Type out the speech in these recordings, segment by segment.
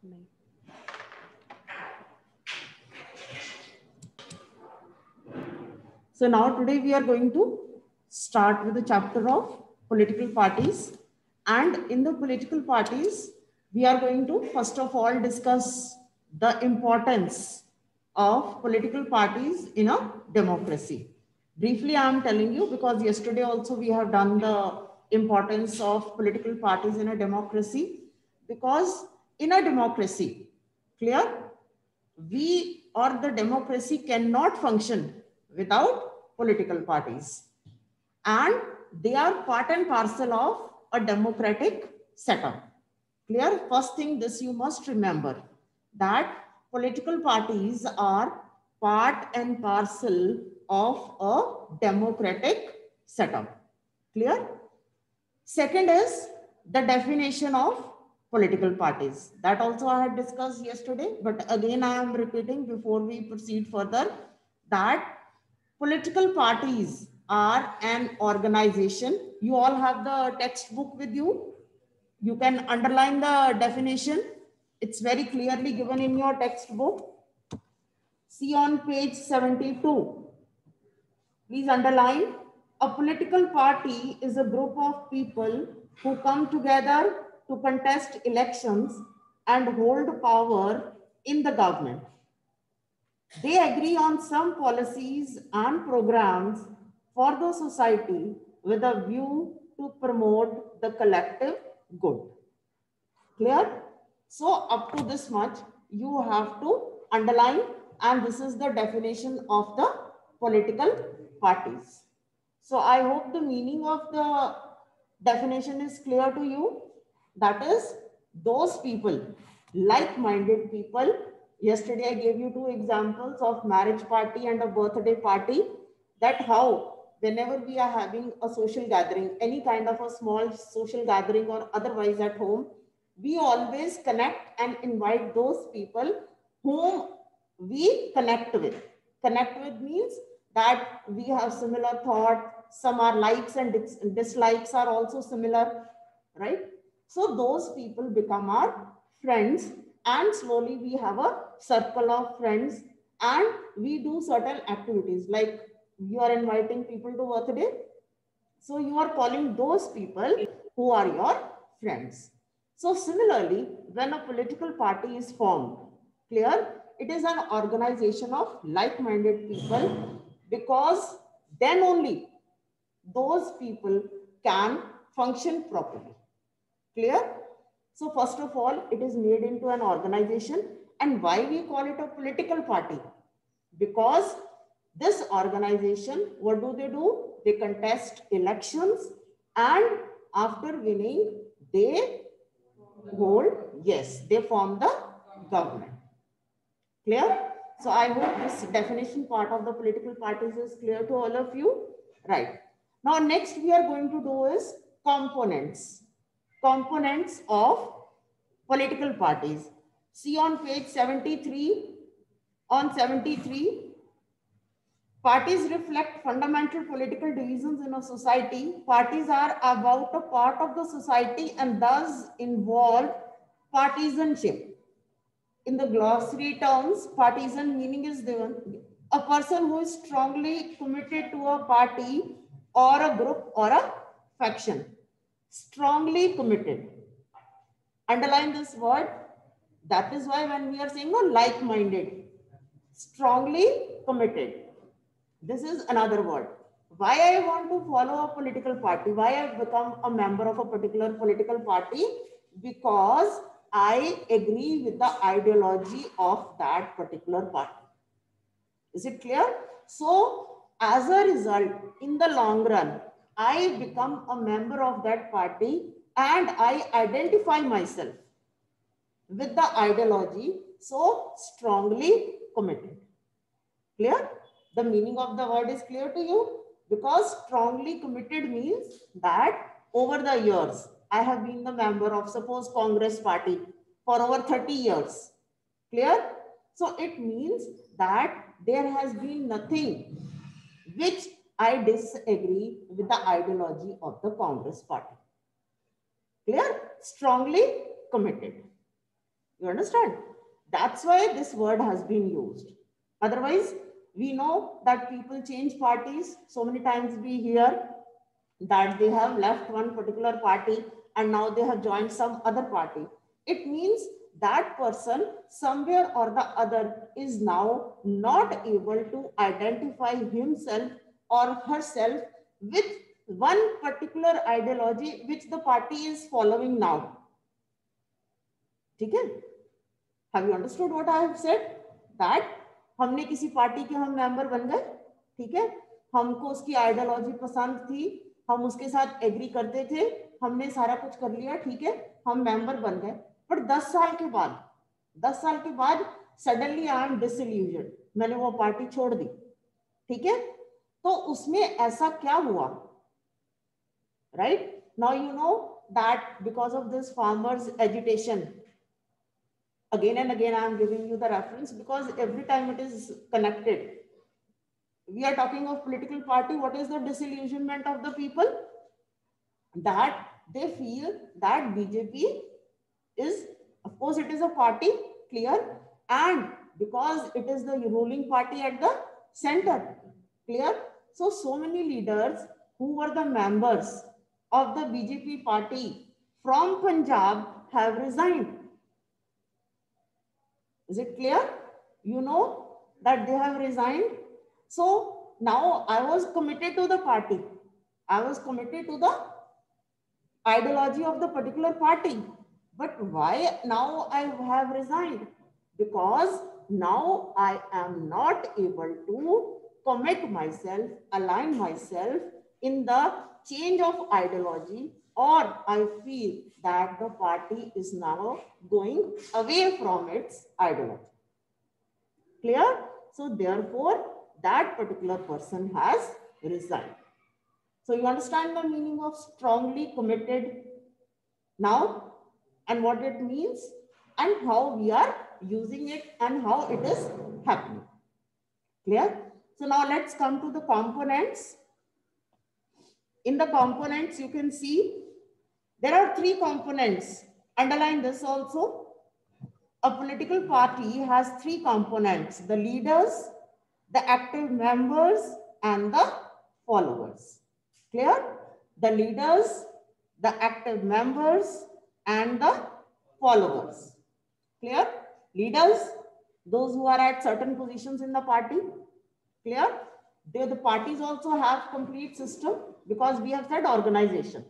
नहीं. So now today we are going to start with the chapter of political parties, and in the political parties we are going to first of all discuss the importance of political parties in a democracy. Briefly I am telling you because yesterday also we have done the importance of political parties in a democracy, because in a democracy, clear, we or the democracy cannot function without political parties, and they are part and parcel of a democratic setup. Clear? First thing, this you must remember, that political parties are part and parcel of a democratic setup. Clear? Second is the definition of political parties. That also I had discussed yesterday, but again I am repeating before we proceed further, that political parties are an organization. You all have the textbook with you. You can underline the definition. It's very clearly given in your textbook. See on page 72. Please underline. A political party is a group of people who come together to contest elections and hold power in the government. They agree on some policies and programs for the society with a view to promote the collective good. Clear? So up to this much you have to underline, and this is the definition of the political parties. So I hope the meaning of the definition is clear to you. That is, those people, like-minded people. Yesterday I gave you two examples of marriage party and a birthday party, that how whenever we are having a social gathering, any kind of a small social gathering or otherwise at home, we always connect and invite those people whom we connect with. Connect with means that we have similar thought, some are likes and dislikes are also similar, right? So those people become our friends, and slowly we have a circle of friends, and we do certain activities like you are inviting people to birthday. So you are calling those people who are your friends. So similarly, when a political party is formed, clear, it is an organization of like-minded people, because then only those people can function properly. Clear? So first of all, it is made into an organization. And why we call it a political party? Because this organization, what do? They contest elections, and after winning, they hold, yes, they form the government. Clear? So I hope this definition part of the political parties is clear to all of you. Right. Now, next we are going to do is components. Components of political parties. See on page 73. On 73, parties reflect fundamental political divisions in a society. Parties are about a part of the society and thus involve partisanship. In the glossary terms, partisan meaning is given: a person who is strongly committed to a party or a group or a faction. Strongly committed. Underline this word. That is why when we are saying like-minded, strongly committed. This is another word. Why I want to follow a political party? Why I become a member of a particular political party? Because I agree with the ideology of that particular party. Is it clear? So as a result, in the long run, I become a member of that party and I identify myself with the ideology, so strongly committed. Clear? The meaning of the word is clear to you? Because strongly committed means that over the years, I have been the member of, suppose, Congress party for over 30 years. Clear? So it means that there has been nothing which I disagree with the ideology of the Congress party. Clear? Strongly committed. You understand? That's why this word has been used. Otherwise, we know that people change parties. So many times we hear that they have left one particular party and now they have joined some other party. It means that person somewhere or the other is now not able to identify himself or herself with one particular ideology which the party is following now. Okay? Have you understood what I have said? That हमने किसी party के हम member बन गए, ठीक है, हमको उसकी आइडियोलॉजी पसंद थी, हम उसके साथ एग्री करते थे, हमने सारा कुछ कर लिया, ठीक है, हम मेंबर बन गए, पर 10 साल के बाद सडनली आई एम डिसइल्यूजन, मैंने वो पार्टी छोड़ दी, ठीक है, तो उसमें ऐसा क्या हुआ, right? Now you know that because of this farmers agitation, again and again I am giving you the reference because every time it is connected. We are talking of political party. What is the disillusionment of the people? That they feel that BJP is, of course it is a party, clear, and because it is the ruling party at the center, clear. So many leaders who were the members of the BJP party from Punjab have resigned. Is it clear? You know that they have resigned. So now I was committed to the party. I was committed to the ideology of the particular party. But why now I have resigned? Because now I am not able to commit myself, align myself in the change of ideology, or I feel that the party is now going away from its ideology. Clear? So therefore, that particular person has resigned. So you understand the meaning of strongly committed now and what it means and how we are using it and how it is happening. Clear? So now let's come to the components. In the components, you can see there are 3 components. Underline this also. A political party has 3 components: the leaders, the active members, and the followers. Clear? The leaders, the active members, and the followers. Clear? Leaders, those who are at certain positions in the party. Clear? The parties also have complete system because we have said organization.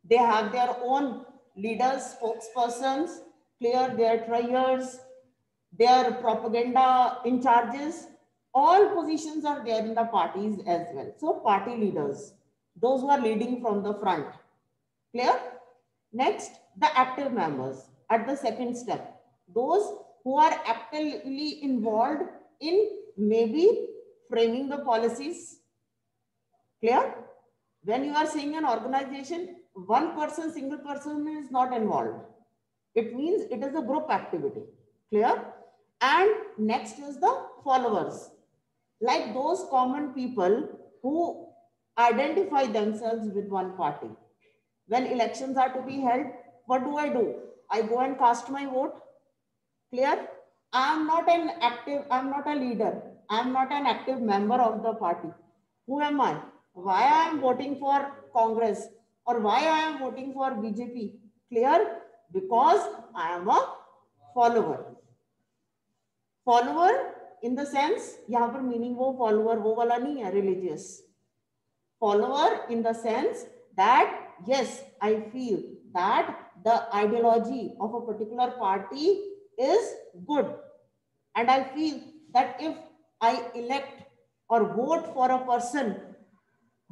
They have their own leaders, spokespersons, clear, their triers, their propaganda in charges. All positions are there in the parties as well. So party leaders, those who are leading from the front. Clear? Next, the active members at the second step. Those who are actively involved in maybe framing the policies. Clear? When you are saying an organization, one person, single person is not involved. It means it is a group activity. Clear? And next is the followers, like those common people who identify themselves with one party. When elections are to be held, what do? I go and cast my vote. Clear? I am not a leader. I am not an active member of the party. Who am I? Why I am voting for Congress or why I am voting for BJP? Clear? Because I am a follower. Follower in the sense, यहाँ पर meaning वो follower वो वाला नहीं है, religious. Follower in the sense that yes, I feel that the ideology of a particular party is good, and I feel that if I elect or vote for a person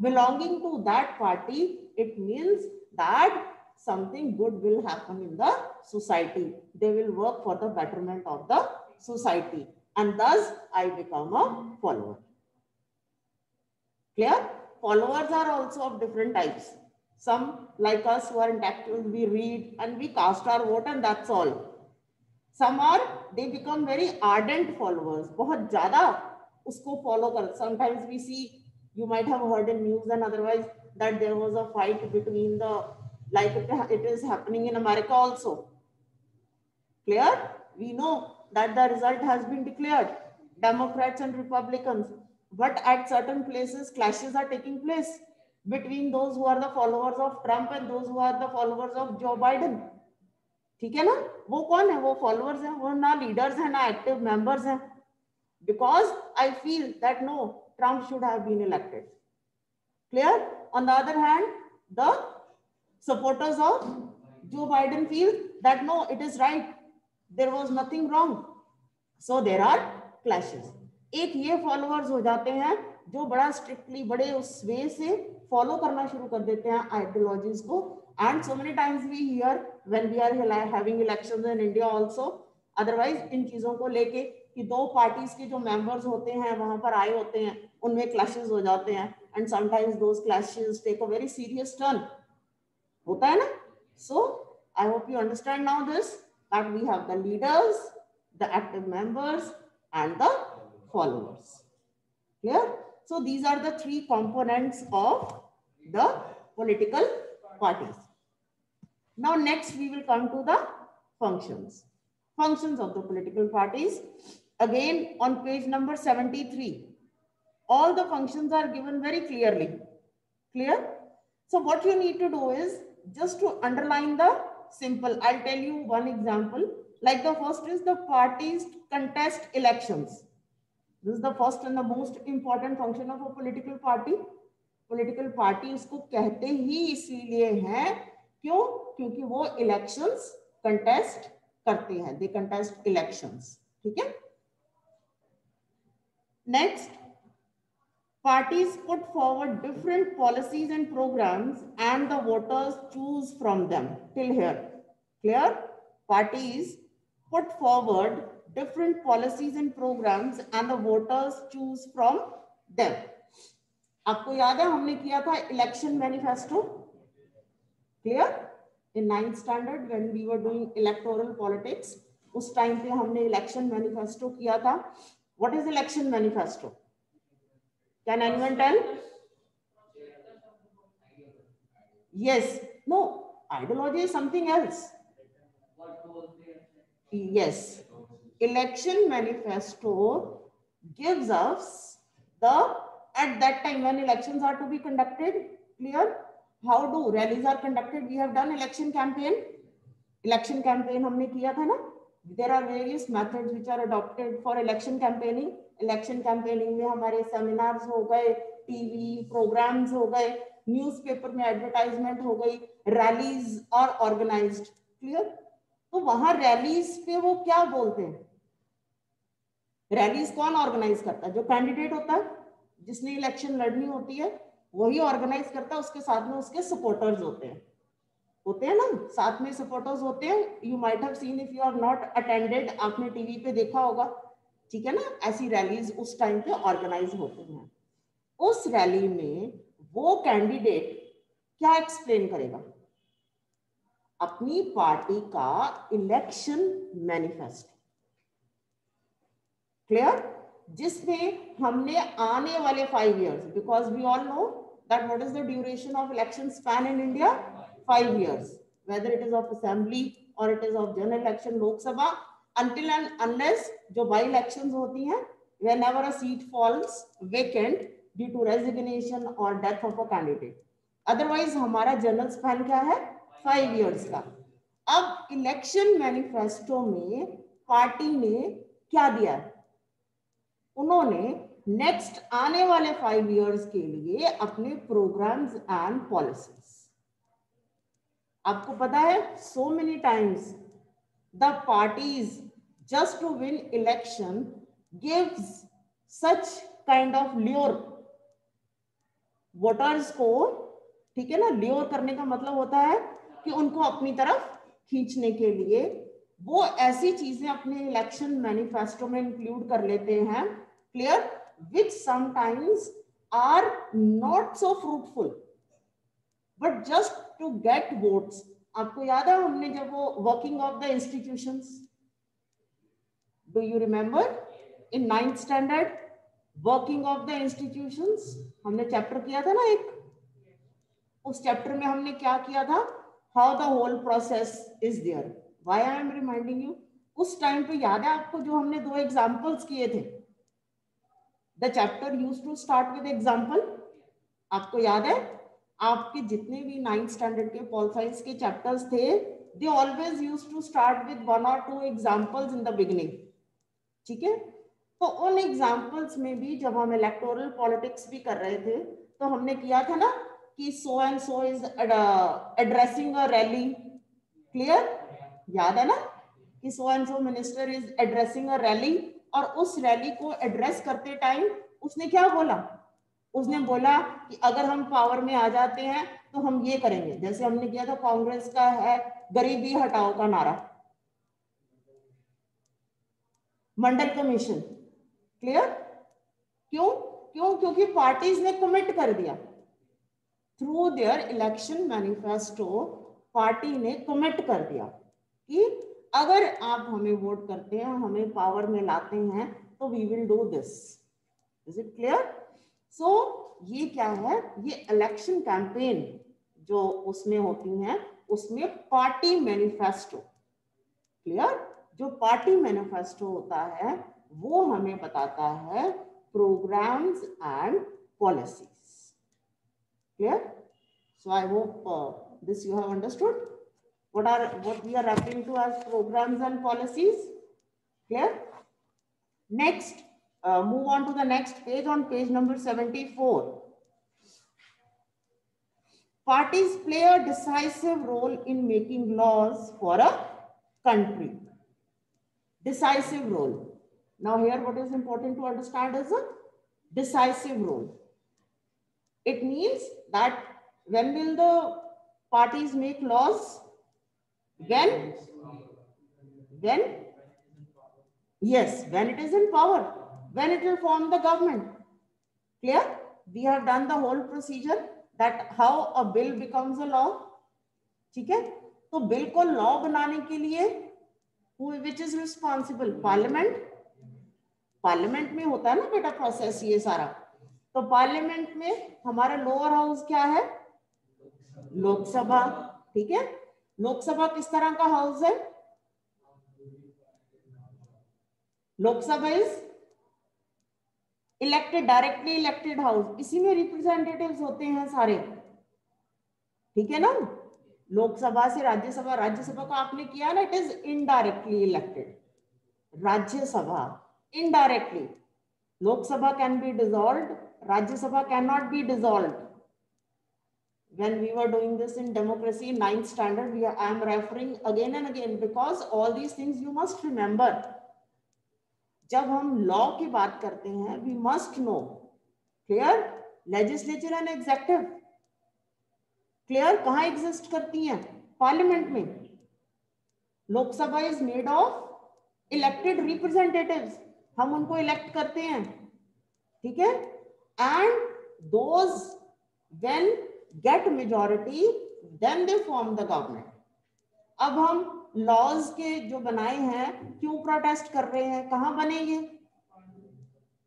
belonging to that party, it means that something good will happen in the society. They will work for the betterment of the society, and thus I become a follower. Clear? Followers are also of different types. Some like us who are intellectual, we read and we cast our vote and that's all. Some are, they become very ardent followers. बहुत ज़्यादा उसको follow कर. Sometimes we see, you might have heard in news and otherwise that there was a fight between the, like it is happening in America also. Clear? We know that the result has been declared, Democrats and Republicans, but at certain places clashes are taking place between those who are the followers of Trump and those who are the followers of Joe Biden. ठीक है ना? वो कौन है? वो followers हैं, वो ना लीडर्स हैं ना एक्टिव मेंबर्स हैं. Because I feel that no, Trump should have been elected. Clear? On the other hand, the supporters of Joe Biden feel that no, it is right. There was nothing wrong. So there are clashes. एक ये followers हो जाते हैं जो बड़ा strictly बड़े उस वे से फॉलो करना शुरू कर देते हैं आइडियोलॉजीज को. And so many times we hear when we are having elections in India also. Otherwise इन चीजों को लेके कि दो पार्टीज के जो मेंबर्स होते हैं वहां पर आए होते हैं, उनमें क्लैशेस हो जाते हैं. And sometimes those clashes take a very serious turn. होता है ना? So I hope you understand now this, that we have the leaders, the active members, and the followers. Clear? So these are the three components of the political parties. Now next we will come to the functions. Functions of the political parties. Again on page number 73. All the functions are given very clearly. Clear? So what you need to do is just to underline the simple. I'll tell you one example. Like the first is the parties contest elections. This is the first and the most important function of a political party. Political party उसको कहते ही इसीलिए हैं, क्यों? क्योंकि वो elections contest करते हैं. They contest elections. ठीक है? Next, parties put forward different policies and programs and the voters choose from them. Till here. Clear? Parties put forward different policies and programs and the voters choose from them. आपको याद है हमने किया था election manifesto. Clear? In 9th standard when we were doing electoral politics, उस time पे हमने election manifesto किया था. What is election manifesto? Can anyone tell? Yes. No. Ideology is something else. Yes. Election manifesto gives us the, at that time when elections are to be conducted, clear? How do rallies are conducted? We have done election campaign. Election campaign हमने किया था ना? There are various methods which are adopted for election campaigning. Election campaigning में हमारे seminars हो गए, TV programs हो गए, newspaper में advertisement हो गई, rallies are organized. Clear? तो वहां rallies पे वो क्या बोलते हैं? Rallies कौन organize करता है? जो candidate होता है, जिसने election लड़नी होती है, वही organize करता है. उसके साथ में उसके supporters होते हैं ना, साथ में सपोर्टर्स होते हैं. You might have seen if you are not attended, आपने टीवी पे देखा होगा. ठीक है ना? ऐसी रैलीज उस टाइम पे ऑर्गेनाइज होती हैं. उस रैली में वो कैंडिडेट क्या एक्सप्लेन करेगा? अपनी पार्टी का इलेक्शन मैनिफेस्टो. क्लियर? जिसमें हमने आने वाले 5 years, because we all know that what is the duration of election span in India? 5 years, whether it is of assembly or it is of general election, Lok Sabha, until and unless जो by elections होती हैं, whenever a seat falls vacant due to resignation or death of a candidate. Otherwise हमारा general span क्या है? 5 years का. अब election manifesto में party ने क्या दिया? उन्होंने नेक्स्ट आने वाले 5 years के लिए अपने प्रोग्राम्स एंड पॉलिसीज. आपको पता है so many times the parties just to win election gives such kind of lure voters को. ठीक है ना? lure करने का मतलब होता है कि उनको अपनी तरफ खींचने के लिए वो ऐसी चीजें अपने इलेक्शन मैनिफेस्टो में इंक्लूड कर लेते हैं. Clear? which sometimes are not so fruitful but just to get votes. आपको याद है हमने जब वो working of the institutions, do you remember in 9th standard working of the institutions हमने चैप्टर किया था ना एक. उस चैप्टर में हमने क्या किया था? How the whole process is there. Why I am reminding you? उस टाइम पे याद है आपको जो हमने 2 एग्जाम्पल्स किए थे, the chapter used to start with example, आपको याद है? आपके जितने भी 9th स्टैंडर्ड के पॉल साइंस के चैप्टर्स थे, they always used to start with 1 or 2 examples in the beginning, ठीक है? तो उन एग्जाम्पल्स में भी जब हम इलेक्टोरल पॉलिटिक्स भी कर रहे थे तो हमने किया था ना कि so and so is addressing a rally, clear? याद है ना कि so and so minister is addressing a rally, और उस रैली को एड्रेस करते टाइम उसने क्या बोला? उसने बोला कि अगर हम पावर में आ जाते हैं तो हम ये करेंगे, जैसे हमने किया था कांग्रेस का है गरीबी हटाओ का नारा, मंडल कमीशन, क्लियर? क्यों? क्योंकि पार्टीज ने कमिट कर दिया through their election manifesto, party ने कमिट कर दिया कि अगर आप हमें वोट करते हैं, हमें पावर में लाते हैं, तो we will do this. Is it clear? So ये क्या है? ये इलेक्शन कैंपेन जो उसमें होती हैं, उसमें पार्टी मैनिफेस्टो, क्लियर? जो पार्टी मैनिफेस्टो होता है वो हमें बताता है programmes and policies, clear? So I hope this you have understood what we are referring to as programs and policies, clear? Next, move on to the next page, on page number 74. Parties play a decisive role in making laws for a country. Decisive role. Now here what is important to understand is a decisive role. It means that when will the parties make laws? When? Yes, when it is in power, when it will form the government. Clear? We have done the whole procedure that how a bill becomes a law. ठीक है? तो bill को law बनाने के लिए which is responsible? Parliament. Parliament में होता है ना बेटा प्रोसेस ये सारा। तो पार्लियामेंट में हमारा लोअर हाउस क्या है? लोकसभा, ठीक है? लोकसभा किस तरह का हाउस है? Lok Sabha is elected, directly elected house, इसी में रिप्रेजेंटेटिव्स होते हैं सारे, ठीक है ना? लोकसभा से राज्यसभा, राज्यसभा का आपने किया ना, it is indirectly elected. Rajya Sabha indirectly, Lok Sabha can be dissolved, Rajya Sabha can not be dissolved. When we were doing this in democracy 9th standard, I am referring again and again because all these things you must remember. जब हम law की बात करते हैं, we must know, clear? Legislature and executive, clear? कहाँ exist करती हैं? Parliament में। Lok Sabha is made of elected representatives, हम उनको इलेक्ट करते हैं, ठीक है? And those when get majority then they form the government. अब हम लॉज के जो बनाए हैं, क्यों प्रोटेस्ट कर रहे हैं? कहाँ बने ये?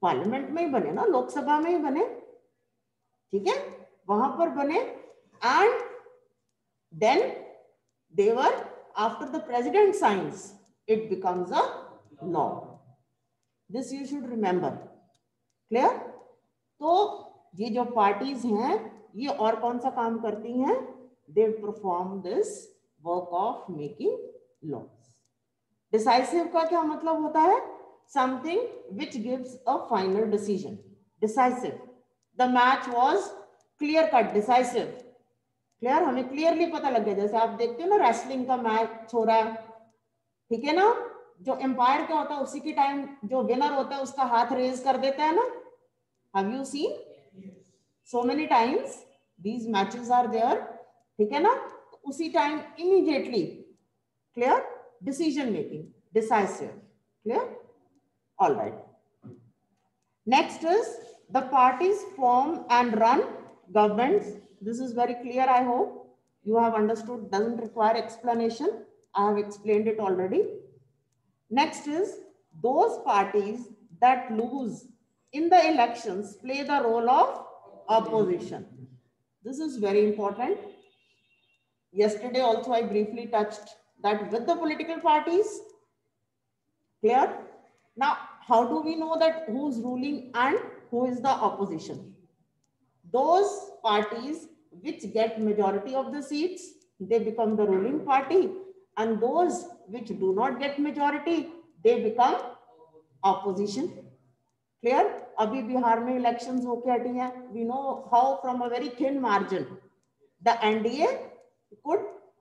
पार्लियामेंट में ही बने ना, लोकसभा में ही बने, ठीक है? वहां पर बने, and then they were, after the president signs, it becomes a law. This you should remember, clear? तो ये जो पार्टीज हैं ये और कौन सा काम करती हैं? They perform this work of making laws. Decisive का क्या मतलब होता है? Something which gives a final decision. Decisive. The match was clear cut, decisive. Clear? हमें क्लियरली पता लग गया, जैसे आप देखते हो ना रेसलिंग का मैच हो रहा है, ठीक है ना? जो एम्पायर क्या होता है, उसी के टाइम जो विनर होता है उसका हाथ रेज कर देता है ना। Have you seen? So many times these matches are there, ठीक है ना? उसी time immediately, clear? Decision making, decisive, clear? All right. Next is the parties form and run governments. This is very clear. I hope you have understood. Doesn't require explanation. I have explained it already. Next is those parties that lose in the elections play the role of opposition. This is very important. Yesterday also I briefly touched that with the political parties, Clear? Now, how do we know that who is ruling and who is the opposition? Those parties which get majority of the seats, they become the ruling party, and those which do not get majority, they become opposition. Clear? अभी बिहार में elections होके हटी हैं. We know how from a very thin margin the NDA could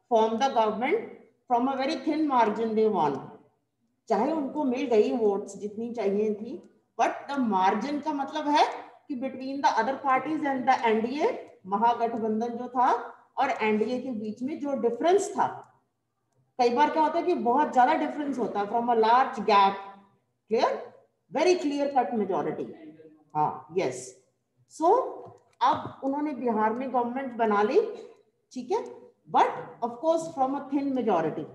form the government. From a very thin margin they won. चाहे उनको मिल गई votes जितनी चाहिए थी, बट द मार्जिन का मतलब है कि between the other parties and the NDA, Mahagathbandhan जो था और एनडीए के बीच में जो डिफरेंस था, कई बार क्या होता है कि बहुत ज्यादा डिफरेंस होता है, from a large gap. Clear? Very clear cut majority. हाँ, यस. सो अब उन्होंने बिहार में गवर्नमेंट बना ली, ठीक है, but of course from a thin majority.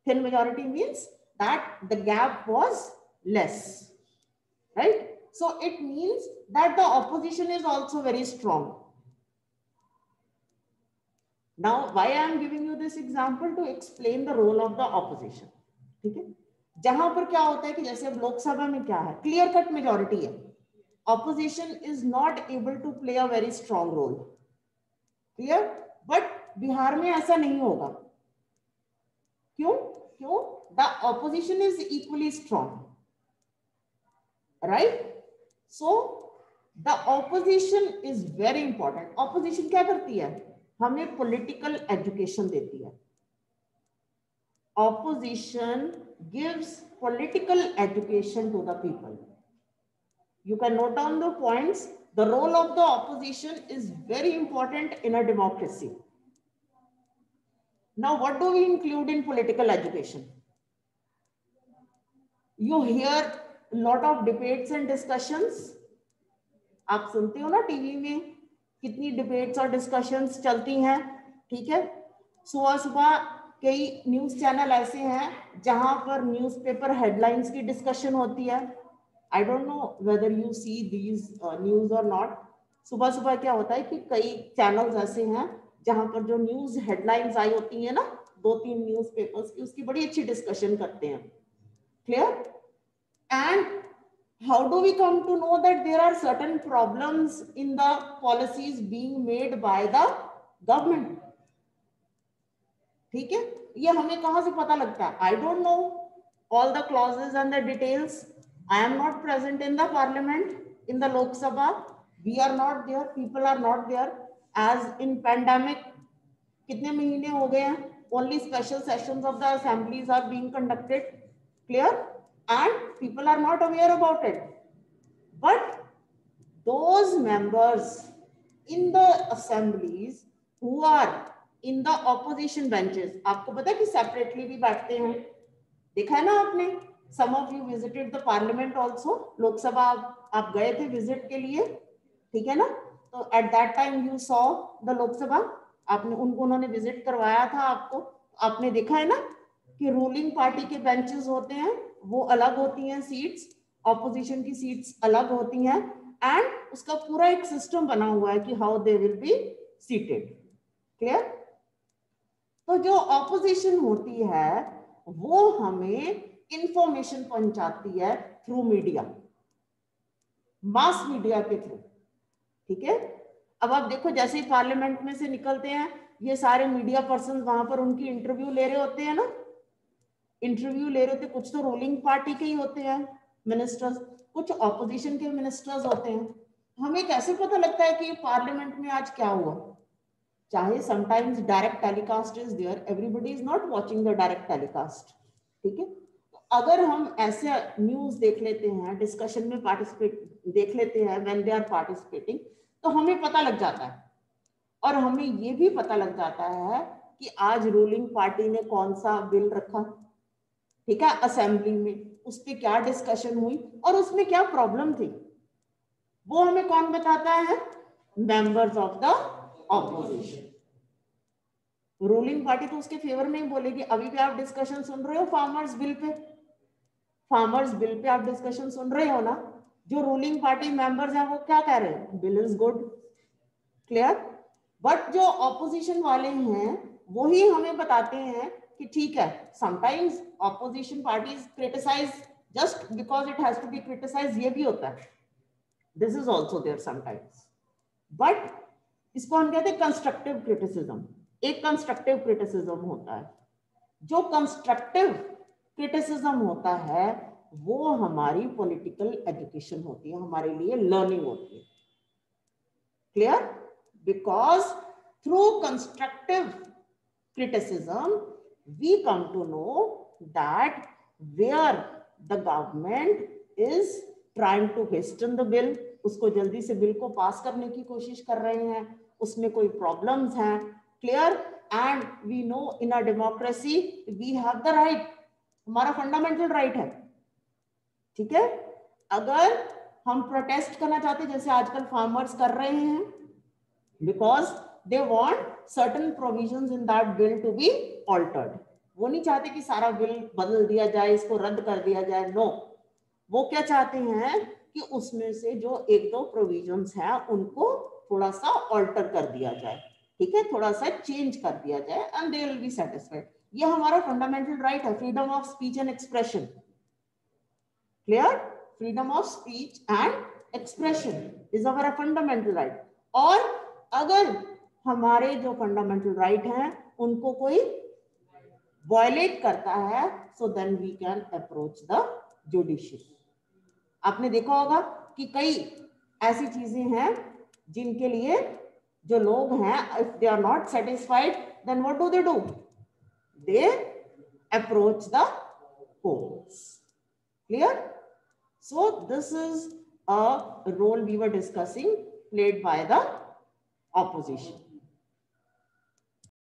Thin majority means that the gap was less, right? So it means that the opposition is also very strong. Now, why I am giving you this example? To explain the role of the opposition. ठीक है? जहां पर क्या होता है कि जैसे अब लोकसभा में क्या है, क्लियर कट मेजॉरिटी है, opposition is not able to play a very strong role. Clear? But Bihar में ऐसा नहीं होगा. क्यों? क्यों? The opposition is equally strong, right? So the opposition is very important. Opposition क्या करती है? हमें political education देती है. Opposition gives political education to the people. You can note down the points. The role of the opposition is very important in a democracy. Now, what do we include in political education? You hear a lot of debates and discussions. आप सुनते हो ना TV में कितनी debates और discussions चलती हैं, ठीक है. सुबह सुबह कई न्यूज चैनल ऐसे हैं जहां पर न्यूज़पेपर हेडलाइंस की डिस्कशन होती है. I don't know whether you see these news और नॉट. सुबह सुबह क्या होता है कि कई चैनल्स ऐसे हैं जहां पर जो न्यूज हेडलाइंस आई होती है ना 2-3 न्यूज़पेपर्स की, उसकी बड़ी अच्छी डिस्कशन करते हैं. Clear? And how do we come to know that there are certain problems in the policies being made by the government? ठीक है, ये हमें कहां से पता लगता है? I don't know all the clauses and the details. I am not present in the parliament, in the Lok Sabha. We are not there, people are not there. As in pandemic, कितने महीने हो गए हैं? Only special sessions of the assemblies are being conducted. Clear? And people are not aware about it. But those members in the assemblies who are in the opposition benches, आपको पता है कि separately भी बैठते हैं, देखा है ना आपने? Some of you visited the parliament also. Lok Sabha आप गए थे विजिट के लिए, ठीक है ना? तो at that time you saw the Lok Sabha, आपने उन्होंने विजिट करवाया था आपको. आपने देखा है ना कि रूलिंग पार्टी के बेंचेस होते हैं, वो अलग होती हैं सीट्स, ऑपोजिशन की सीट्स अलग होती हैं, एंड उसका पूरा एक सिस्टम बना हुआ है कि how they will be seated. Clear? तो जो ऑपोजिशन होती है वो हमें इंफॉर्मेशन पहुंचाती है थ्रू मीडिया, मास मीडिया के थ्रू. ठीक है, अब आप देखो जैसे ही पार्लियामेंट में से निकलते हैं ये सारे मीडिया पर्सन वहां पर उनकी इंटरव्यू ले रहे होते हैं ना, इंटरव्यू ले रहे होते, कुछ तो रूलिंग पार्टी के ही होते हैं मिनिस्टर्स, कुछ ऑपोजिशन के मिनिस्टर्स होते हैं. हमें कैसे पता लगता है कि पार्लियामेंट में आज क्या हुआ? चाहे sometimes direct telecast is there, everybody is not watching the direct telecast. ठीक है, अगर हम ऐसे न्यूज देख लेते हैं, डिस्कशन में पार्टिसिपेट देख लेते हैं व्हेन दे आर पार्टिसिपेटिंग, तो हमें पता लग जाता है. और हमें ये भी पता लग जाता है कि आज रूलिंग पार्टी ने कौन सा बिल रखा, ठीक है, असेंबली में, उस पर क्या डिस्कशन हुई और उसमें क्या प्रॉब्लम थी. वो हमें कौन बताता है? Members of the opposition. Ruling party तो उसके फेवर में ही बोलेगी. अभी भी आप डिस्कशन सुन रहे हो farmers bill pay, farmers bill pay आप डिस्कशन सुन रहे हो ना, जो रूलिंग पार्टी मेंबर्स हैं वो क्या कह रहे हैं? Bill is good. Clear? But जो ऑपोजिशन वाले हैं वो ही हमें बताते हैं कि ठीक है, sometimes opposition parties criticise just because it has to be criticise, ये भी होता है, this is also there sometimes, but इसको हम कहते हैं कंस्ट्रक्टिव क्रिटिसिज्म। एक कंस्ट्रक्टिव क्रिटिसिज्म होता है, जो कंस्ट्रक्टिव क्रिटिसिज्म होता है वो हमारी पॉलिटिकल एजुकेशन होती है, हमारे लिए लर्निंग होती है। Clear? Because through constructive criticism we come to know that where the government is trying to hasten the bill, उसको जल्दी से बिल को पास करने की कोशिश कर रहे हैं, उसमें कोई प्रॉब्लम्स हैं। Clear? And we know in a democracy we have the right, हमारा फंडामेंटल राइट है। ठीक है, अगर हम प्रोटेस्ट करना चाहते हैं जैसे आजकल फार्मर्स कर रहे हैं, because they want certain provisions in that bill to be altered, वो नहीं चाहते कि सारा बिल बदल दिया जाए, इसको रद्द कर दिया जाए, नो, वो क्या चाहते हैं कि उसमें से जो एक दो प्रोविजंस हैं उनको थोड़ा सा ऑल्टर कर दिया जाए, ठीक है, थोड़ा सा चेंज कर दिया जाए, and they will be satisfied. ये हमारा फंडामेंटल राइट है, freedom of speech and expression. Clear? Freedom of speech and expression is our fundamental right. और अगर हमारे जो फंडामेंटल राइट हैं उनको कोई वायलेट करता है, so then we can approach the judiciary. आपने देखा होगा कि कई ऐसी चीजें हैं जिनके लिए जो लोग हैं, if they are not satisfied then what do? They approach the courts. Clear? So this is a role we were discussing played by the opposition.